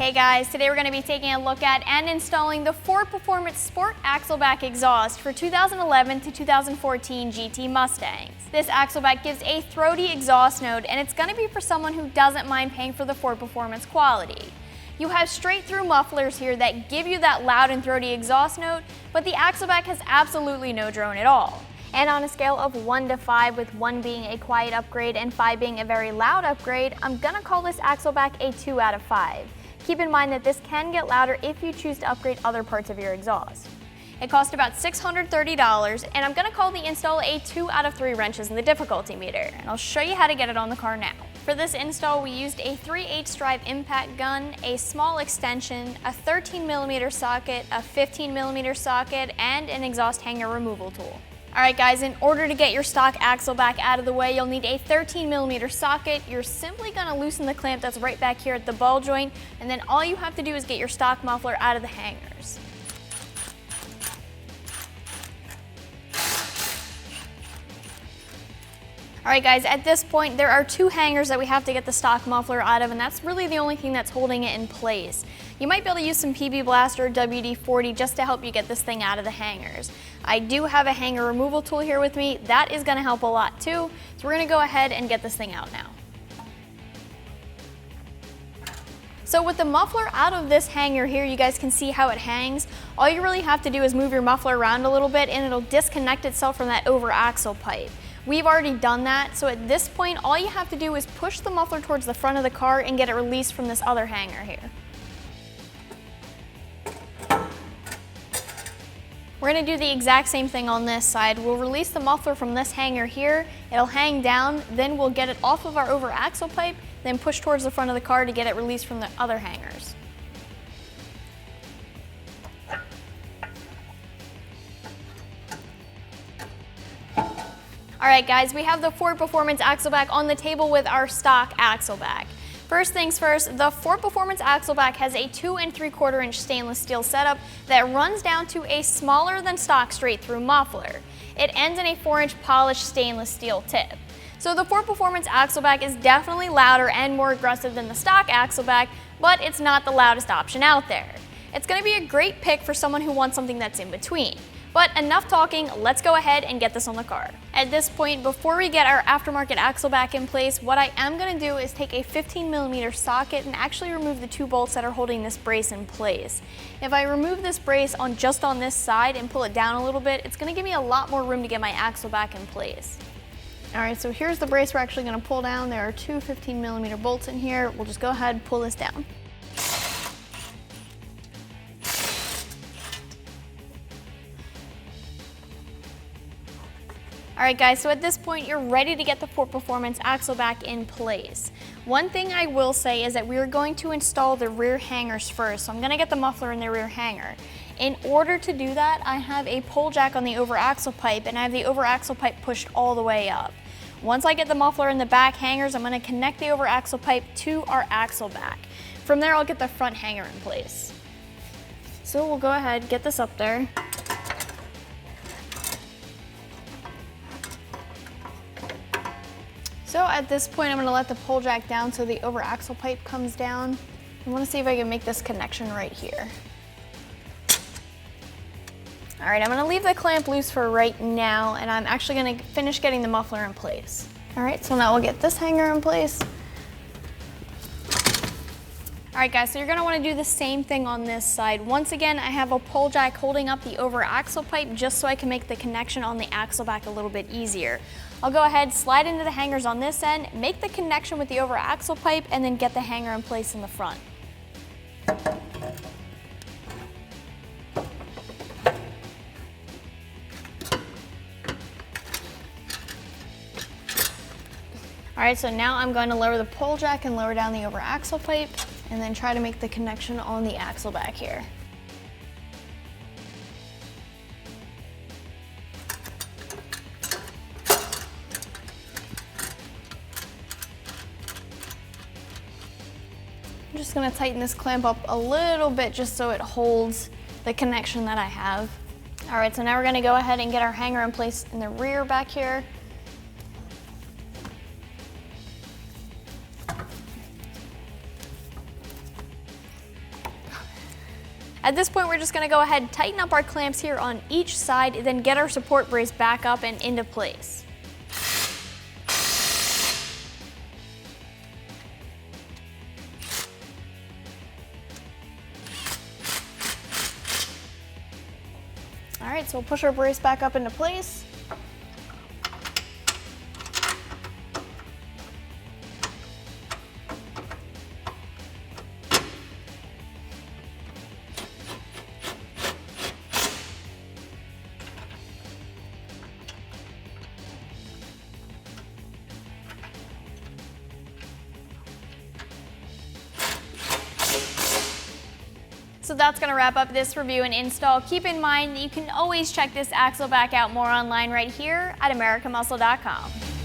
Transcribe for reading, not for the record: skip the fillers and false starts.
Hey guys, today we're going to be taking a look at and installing the Ford Performance Sport Axleback exhaust for 2011 to 2014 GT Mustangs. This Axleback gives a throaty exhaust note, and it's going to be for someone who doesn't mind paying for the Ford Performance quality. You have straight through mufflers here that give you that loud and throaty exhaust note, but the Axleback has absolutely no drone at all. And on a scale of 1 to 5, with 1 being a quiet upgrade and 5 being a very loud upgrade, I'm gonna call this Axleback a 2 out of 5. Keep in mind that this can get louder if you choose to upgrade other parts of your exhaust. It cost about $630, and I'm gonna call the install a 2 out of 3 wrenches in the difficulty meter, and I'll show you how to get it on the car now. For this install, we used a 3/8 drive impact gun, a small extension, a 13mm socket, a 15mm socket, and an exhaust hanger removal tool. Alright guys, in order to get your stock Axleback out of the way, you'll need a 13mm socket. You're simply going to loosen the clamp that's right back here at the ball joint, and then all you have to do is get your stock muffler out of the hangers. Alright guys, at this point there are 2 hangers that we have to get the stock muffler out of, and that's really the only thing that's holding it in place. You might be able to use some PB Blast or WD-40 just to help you get this thing out of the hangers. I do have a hanger removal tool here with me. That is going to help a lot too, so we're going to go ahead and get this thing out now. So with the muffler out of this hanger here, you guys can see how it hangs. All you really have to do is move your muffler around a little bit and it'll disconnect itself from that over axle pipe. We've already done that, so at this point all you have to do is push the muffler towards the front of the car and get it released from this other hanger here. We're going to do the exact same thing on this side. We'll release the muffler from this hanger here, it'll hang down, then we'll get it off of our over axle pipe, then push towards the front of the car to get it released from the other hangers. Alright guys, we have the Ford Performance Axleback on the table with our stock Axleback. First things first, the Ford Performance Axleback has a 2 3/4 inch stainless steel setup that runs down to a smaller than stock straight through muffler. It ends in a 4-inch polished stainless steel tip. So the Ford Performance Axleback is definitely louder and more aggressive than the stock Axleback, but it's not the loudest option out there. It's going to be a great pick for someone who wants something that's in between. But enough talking, let's go ahead and get this on the car. At this point, before we get our aftermarket Axleback in place, what I am going to do is take a 15mm socket and actually remove the 2 bolts that are holding this brace in place. If I remove this brace just on this side and pull it down a little bit, it's going to give me a lot more room to get my Axleback in place. Alright, so here's the brace we're actually going to pull down. There are 2 15mm bolts in here. We'll just go ahead and pull this down. Alright guys, so at this point you're ready to get the Ford Performance Axleback in place. One thing I will say is that we are going to install the rear hangers first, so I'm going to get the muffler in the rear hanger. In order to do that, I have a pull jack on the over axle pipe, and I have the over axle pipe pushed all the way up. Once I get the muffler in the back hangers, I'm going to connect the over axle pipe to our Axleback. From there I'll get the front hanger in place. So we'll go ahead, get this up there. So at this point, I'm going to let the pull jack down so the over axle pipe comes down. I want to see if I can make this connection right here. Alright, I'm going to leave the clamp loose for right now, and I'm actually going to finish getting the muffler in place. Alright, so now we'll get this hanger in place. Alright guys, so you're going to want to do the same thing on this side. Once again, I have a pull jack holding up the over axle pipe just so I can make the connection on the Axleback a little bit easier. I'll go ahead, slide into the hangers on this end, make the connection with the over axle pipe, and then get the hanger in place in the front. Alright, so now I'm going to lower the pull jack and lower down the over axle pipe, and then try to make the connection on the Axleback here. I'm just going to tighten this clamp up a little bit just so it holds the connection that I have. Alright, so now we're going to go ahead and get our hanger in place in the rear back here. At this point, we're just going to go ahead and tighten up our clamps here on each side, then get our support brace back up and into place. All right, so we'll push our brace back up into place. So that's going to wrap up this review and install. Keep in mind that you can always check this axle back out more online right here at AmericanMuscle.com.